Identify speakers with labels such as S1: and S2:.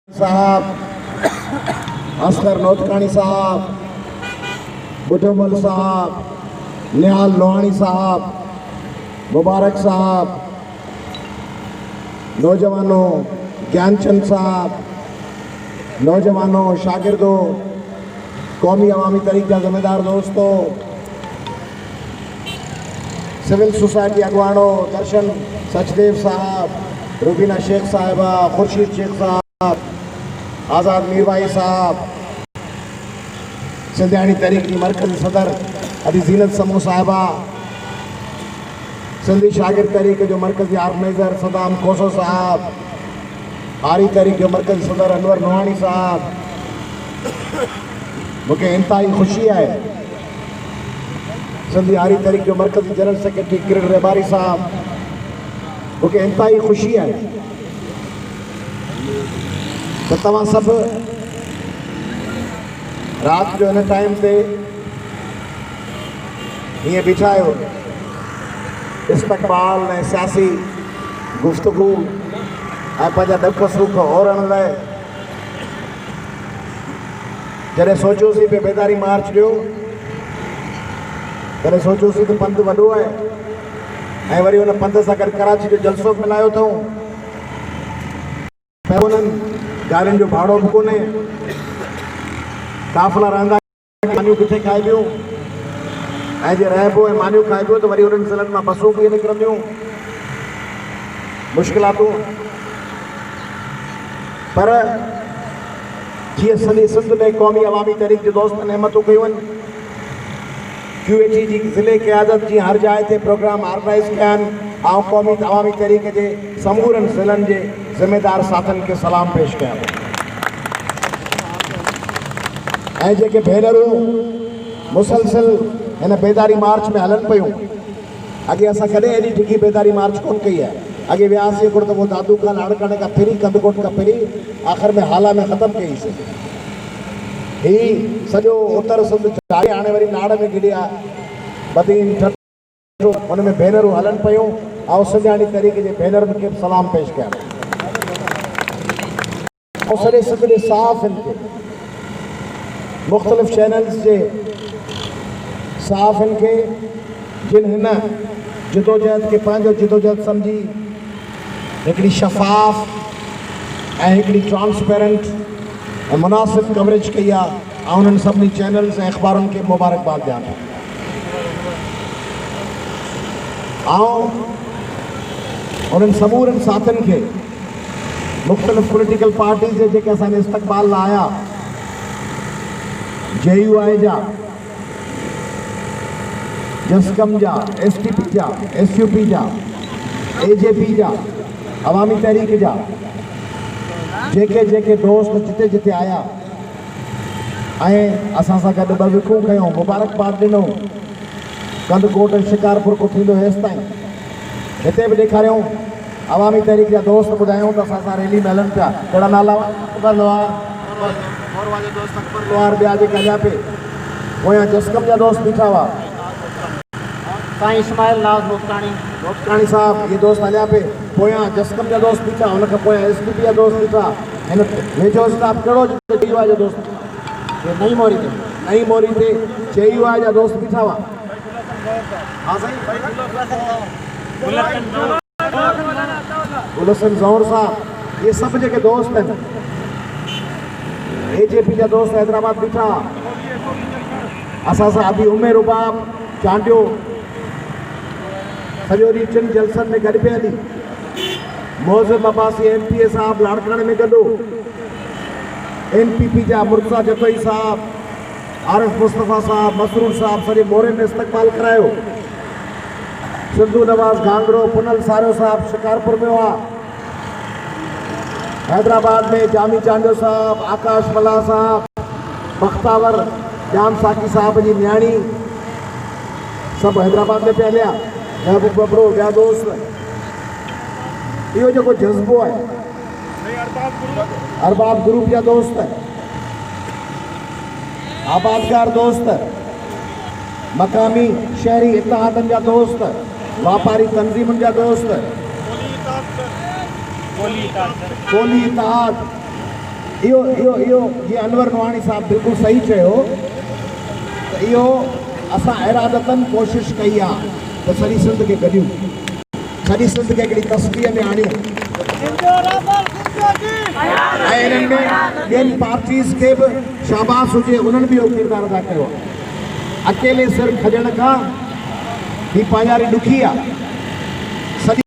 S1: साहब, असगर नोतकानी साहब, बुटोमल साहब, निहाल लोहानी साहब, मुबारक साहब, नौजवानों ज्ञानचंद साहब, नौजवानों शागिर्दों, कौमी अवामी तहरीक का जिम्मेदार दोस्तों, सिविल सोसाइटी अगवानों, दर्शन सचदेव साहब, रुबीना शेख साहिबा, खुर्शीद शेख साहब, आज़ाद मीरवाई साहब, सिंधियाणी तहरीक की मरकज़ी सदर अदी जीनत समूह साहिबा, सिंधी शागिर तहरीक जो मरकज़ी ऑर्गेनाइज़र सदाम कोसो साहब, आरी तहरीक जो मरकज़ी सदर अनवर नोहानी साहब, मुझे इंतहाई खुशी है सिंधी आरी तहरीक जो मरकज़ी जनरल सेक्रेटरी किरण रेबारी साहब, मुझे इंतहाई खुशी है तो तव्हां सब रात जो इन टाइम से ये बिठा आयो इस्तकबाल ने सियासी गुफ्तगू पंहिंजा डुख सुख ओरण लाइ जॾहिं सोचियोसीं पे बेदारी मार्च ॾियो तॾहिं सोचियोसीं त पंधु वॾो आहे ऐं वरी हुन पंध सां गॾु कराची जो जलसो मिलायो अथऊं पर उन्हनि गाड़ियुनि जो भाड़ो बि कोन्हे काफ़िला रहंदा मानियूं किथे खाइबियूं ऐं जे रहिबो ऐं मानियूं खाइबियूं त वरी उन्हनि ज़िलनि मां बसूं बि निकिरंदियूं मुश्किलातूं पर जीअं सॼे सिंध में क़ौमी अवामी तहरीक जे दोस्तनि हिमतूं कयूं आहिनि QHE जी ज़िले क़यादत जी हर जाइ ते प्रोग्राम ऑर्गेनाइज़ कया आहिनि ऐं क़ौमी अवामी तहरीक जे समूरनि ज़िलनि जे ज़िम्मेदार साथनि खे सलाम पेश कया ऐं जेके भेनरूं मुसलसिल हिन बेदारी मार्च में हलन पियूं अॻे असां कॾहिं एॾी डिघी बेदारी मार्च कोन कई आहे अॻे वियासीं हिकिड़ो दफ़ो दादू खां लाड़काणे खां फिरी कंदकोट खां फिरी आख़िर में हाला में ख़तमु कईसीं ही सॼो उत्तर सिंध चाढ़े हाणे वरी नाड़ में गिड़िया बदीन हुन में भेनरूं हलन पियूं ऐं सिंधियाणी तहरीक जे भेनरुनि खे सलाम पेश कया ऐं सॼे सिंध जे साफ़ हिन खे मुख़्तलिफ़ चैनल्स जे साफ़ हिन खे जिन हिन जिदोजहद खे पंहिंजो जिदोजहद सम्झी हिकिड़ी शफ़ाफ़ ऐं हिकिड़ी ट्रांसपेरेंट ऐं मुनासिब कवरेज कई आहे ऐं उन्हनि सभिनी चैनल्स ऐं अख़बारुनि खे मुबारकबाद ॾियां थो ऐं उन्हनि समूरनि साथियुनि खे मुख़्तलिफ़ पॉलिटिकल पार्टीज़ जे जेके असांजे इस्तक़बाल लाइ आया JUI जा जस्कम जा STP जा SUP जा AJP जा अवामी तहरीक जा जेके जेके दोस्त जिते जिते आया ऐं असां सां गॾु ॿ विखूं कयूं मुबारकबाद ॾिनूं कंदकोट ऐं शिकारपुर को थींदो हेसि ताईं हिते बि ॾेखारियूं अवामी तहरीक जा दोस्त ॿुधायूं त असां सां रैली में हलनि पिया कहिड़ा नाला अकबर लोहार और वाले दोस्त अकबर लोहार ॿिया जेके हलिया पे पोयां जस्कम जा दोस्त बीठा हुआ
S2: साईं इस्माइल नाज़ नोतकाणी
S1: साहब ये दोस्त हलिया पे पोयां जस्कम जा दोस्त बीठा हुन खां पोयां STP जा दोस्त बीठा हिन वेझो स्टाफ कहिड़ो JUI जा दोस्त
S2: नई मोरी
S1: ते JUI जा दोस्त बीठा हुआ हाँ साईं गुलशन ज़ौहर साहब ये सब जेके दोस्त आहिनि AJP जा दोस्त हैदराबाद बीठा असां सां अभी उमे रुबाब चांडियो सॼो ॾींहुं टिनि जलसनि में गॾु पिया हली मोज़िम अब्बासी MPA साहब लाड़काणे में गॾु NPP जा मुर्तज़ा जतोई साहब आरिफ मुस्तफ़ा साहब मसरूर साहब सॼे मोरे में इस्तक़बाल करायो सिंधु नवाज़ घांगरो पुनल सारियो साहब शिकारपुर में हुआ हैदराबाद में जामी चांडियो साहब आकाश मला साहब बख्तावर जाम साकी साहब जी न्याणी सब हैदराबाद में पिया हलिया महबूब बबरो ॿिया दोस्त इहो जेको जज़्बो आहे अरबाब ग्रुप जा दोस्त आबादगार दोस्त मकामी शहरी इत्तेहादनि जा दोस्त वापारी तंज़ीमुनि जा दोस्त कोली इत्तेहाद इहो इहो इहो जीअं अनवर नवाणी साहब बिल्कुलु सही चयो त इहो असां इरादतन कोशिशि कई आहे त सॼी सिंध खे गॾियूं, सॼी सिंध खे हिकिड़ी तस्वीर में आणियूं ऐं इन्हनि में ॿियनि पार्टीज़ खे बि शाबाश हुजे, उन्हनि बि इहो किरदारु अदा कयो आहे। अकेले सिर खॼण खां ही पांजारी ॾुखी आहे।